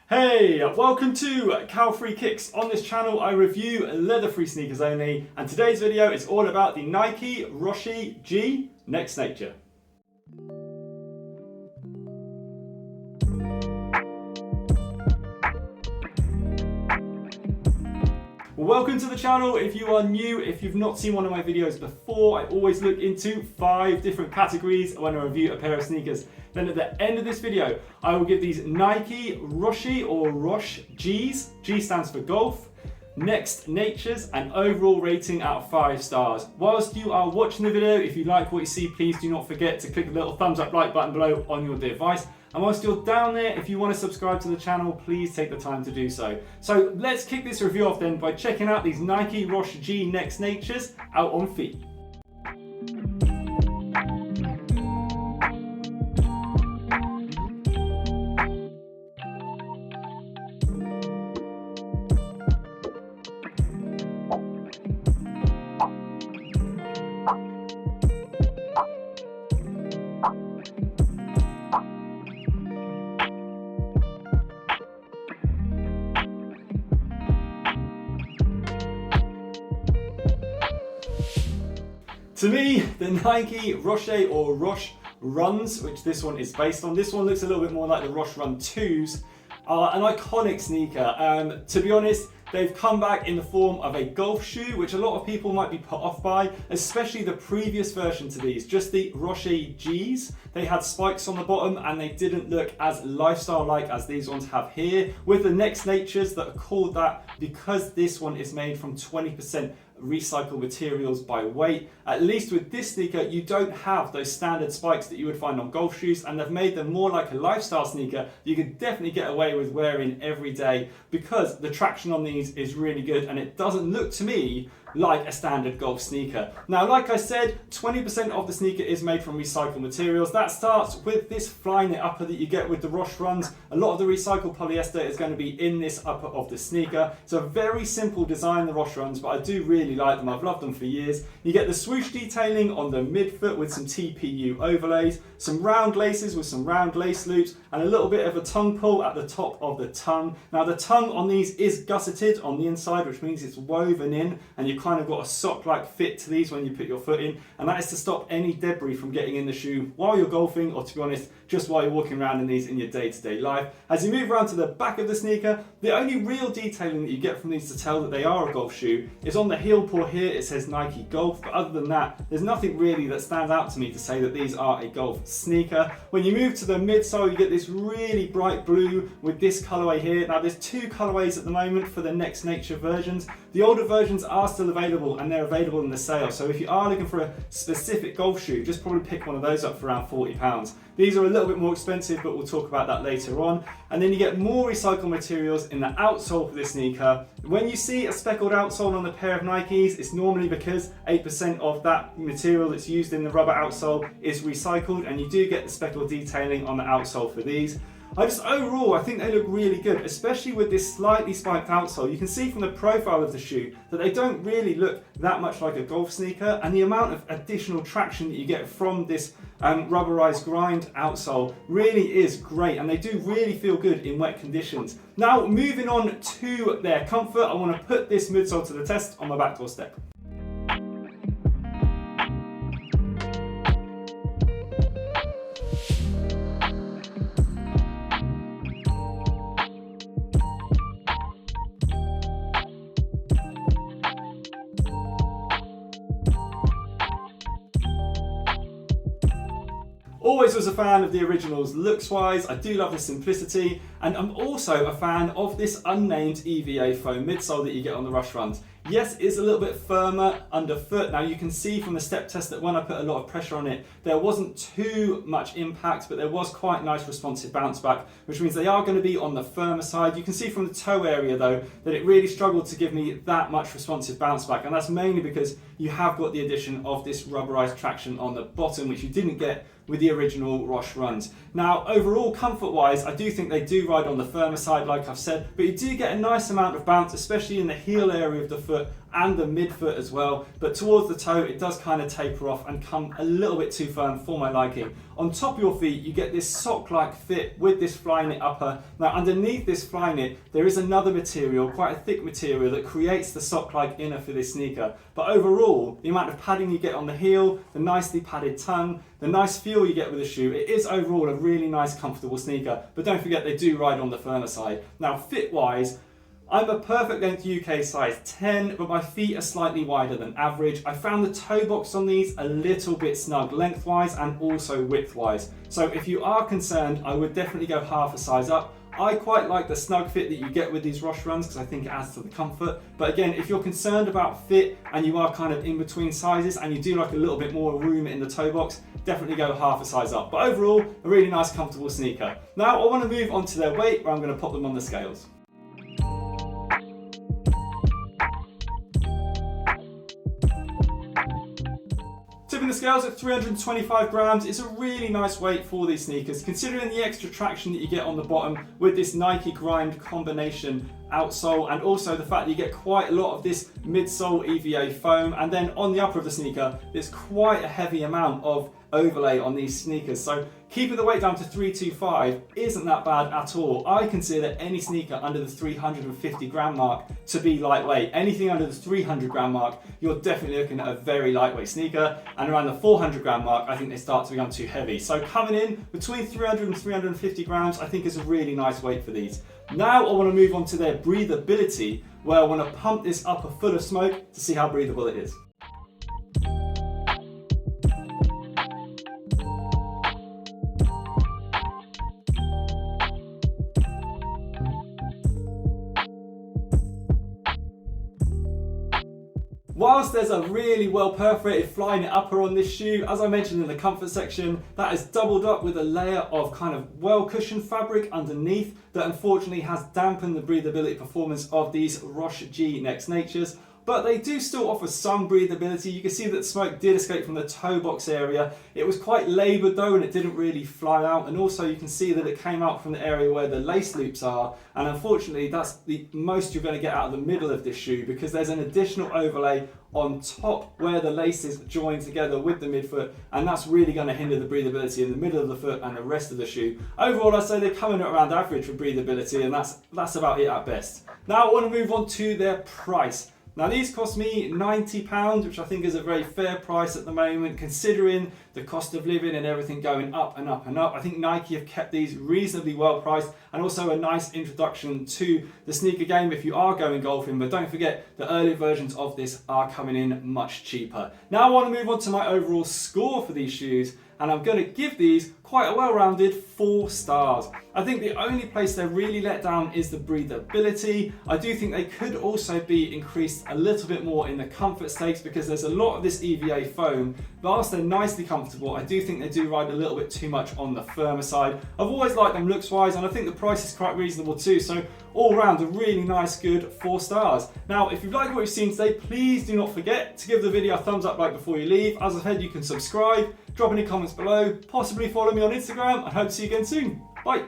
Hey, welcome to Cow-Free Kicks. On this channel I review leather-free sneakers only, and today's video is all about the Nike ROSHE G Next Nature. Welcome to the channel. If you are new, if you've not seen one of my videos before, I always look into 5 different categories when I review a pair of sneakers. Then at the end of this video, I will give these Nike ROSHE or ROSHE Gs, G stands for golf, Next Natures, and overall rating out of 5 stars. Whilst you are watching the video, if you like what you see, please do not forget to click the little thumbs up like button below on your device. And whilst you're down there, if you want to subscribe to the channel, please take the time to do so. So let's kick this review off then by checking out these Nike ROSHE G Next Natures out on feet. To me, the Nike ROSHE or ROSHE Runs, which this one is based on, this one looks a little bit more like the ROSHE Run 2s, are an iconic sneaker. To be honest, they've come back in the form of a golf shoe, which a lot of people might be put off by, especially the previous version to these, just the ROSHE Gs. They had spikes on the bottom and they didn't look as lifestyle-like as these ones have here, with the Next Natures that are called that because this one is made from 20% recycled materials by weight. At least with this sneaker, you don't have those standard spikes that you would find on golf shoes, and they've made them more like a lifestyle sneaker you can definitely get away with wearing every day because the traction on these is really good and it doesn't look to me like a standard golf sneaker. Now, like I said, 20% of the sneaker is made from recycled materials. That starts with this Flyknit upper that you get with the ROSHE Runs. A lot of the recycled polyester is going to be in this upper of the sneaker. It's a very simple design, the ROSHE Runs, but I do really like them. I've loved them for years. You get the swoosh detailing on the midfoot with some TPU overlays, some round laces with some round lace loops, and a little bit of a tongue pull at the top of the tongue. Now, the tongue on these is gusseted on the inside, which means it's woven in, and you kind of got a sock-like fit to these when you put your foot in, and that is to stop any debris from getting in the shoe while you're golfing, or to be honest, just while you're walking around in these in your day-to-day life. As you move around to the back of the sneaker, the only real detailing that you get from these to tell that they are a golf shoe is on the heel pull here. It says Nike Golf, but other than that, there's nothing really that stands out to me to say that these are a golf sneaker. When you move to the midsole, you get this really bright blue with this colorway here. Now, there's 2 colorways at the moment for the Next Nature versions. The older versions are still available and they're available in the sale. So if you are looking for a specific golf shoe, just probably pick one of those up for around £40. These are a little bit more expensive, but we'll talk about that later on. And then you get more recycled materials in the outsole for this sneaker. When you see a speckled outsole on a pair of Nikes, it's normally because 8% of that material that's used in the rubber outsole is recycled, and you do get the speckled detailing on the outsole for these. Overall, I think they look really good, especially with this slightly spiked outsole. You can see from the profile of the shoe that they don't really look that much like a golf sneaker, and the amount of additional traction that you get from this rubberized grind outsole really is great, and they do really feel good in wet conditions. Now, moving on to their comfort, I want to put this midsole to the test on my back doorstep. Always was a fan of the originals looks wise. I do love the simplicity, and I'm also a fan of this unnamed EVA foam midsole that you get on the ROSHE Runs. Yes, it's a little bit firmer underfoot. Now, you can see from the step test that when I put a lot of pressure on it, there wasn't too much impact, but there was quite nice responsive bounce back, which means they are going to be on the firmer side. You can see from the toe area though that it really struggled to give me that much responsive bounce back, and that's mainly because you have got the addition of this rubberized traction on the bottom, which you didn't get with the original ROSHE Runs. Now, overall, comfort-wise, I do think they do ride on the firmer side, like I've said, but you do get a nice amount of bounce, especially in the heel area of the foot foot and the midfoot as well, but towards the toe it does kind of taper off and come a little bit too firm for my liking. On top of your feet you get this sock-like fit with this fly knit upper. Now underneath this fly knit there is another material, quite a thick material, that creates the sock-like inner for this sneaker. But overall, the amount of padding you get on the heel, the nicely padded tongue, the nice feel you get with the shoe, it is overall a really nice comfortable sneaker. But don't forget they do ride on the firmer side. Now fit wise, I'm a perfect length UK size 10, but my feet are slightly wider than average. I found the toe box on these a little bit snug lengthwise and also widthwise. So if you are concerned, I would definitely go half a size up. I quite like the snug fit that you get with these ROSHE runs because I think it adds to the comfort. But again, if you're concerned about fit and you are kind of in between sizes and you do like a little bit more room in the toe box, definitely go half a size up. But overall, a really nice comfortable sneaker. Now I want to move on to their weight, where I'm going to pop them on the scales. Tipping the scales at 325 grams. It's a really nice weight for these sneakers, considering the extra traction that you get on the bottom with this Nike Grind combination outsole, and also the fact that you get quite a lot of this midsole EVA foam, and then on the upper of the sneaker there's quite a heavy amount of overlay on these sneakers. So keeping the weight down to 325 isn't that bad at all. I consider any sneaker under the 350 gram mark to be lightweight. Anything under the 300 gram mark, you're definitely looking at a very lightweight sneaker, and around the 400 gram mark I think they start to become too heavy. So coming in between 300 and 350 grams I think is a really nice weight for these. Now I want to move on to their breathability, where I want to pump this upper full of smoke to see how breathable it is. Whilst there's a really well perforated fly knit upper on this shoe, as I mentioned in the comfort section, that is doubled up with a layer of kind of well cushioned fabric underneath that unfortunately has dampened the breathability performance of these ROSHE G Next Natures. But they do still offer some breathability. You can see that the smoke did escape from the toe box area. It was quite laboured though, and it didn't really fly out. And also you can see that it came out from the area where the lace loops are. And unfortunately, that's the most you're going to get out of the middle of this shoe, because there's an additional overlay on top where the laces join together with the midfoot, and that's really going to hinder the breathability in the middle of the foot and the rest of the shoe. Overall, I'd say they come in at around average for breathability, and that's about it at best. Now I want to move on to their price. Now these cost me £90, which I think is a very fair price at the moment, considering the cost of living and everything going up and up and up. I think Nike have kept these reasonably well priced, and also a nice introduction to the sneaker game if you are going golfing. But don't forget, the earlier versions of this are coming in much cheaper. Now I want to move on to my overall score for these shoes, and I'm going to give these quite a well-rounded 4 stars. I think the only place they're really let down is the breathability. I do think they could also be increased a little bit more in the comfort stakes, because there's a lot of this EVA foam. Whilst they're nicely comfortable, I do think they do ride a little bit too much on the firmer side. I've always liked them looks-wise, and I think the price is quite reasonable too. So all round, a really nice, good 4 stars. Now, if you've liked what you've seen today, please do not forget to give the video a thumbs up right before you leave. As I said, you can subscribe, drop any comments below, possibly follow me on Instagram, and hope to see you again soon. Bye.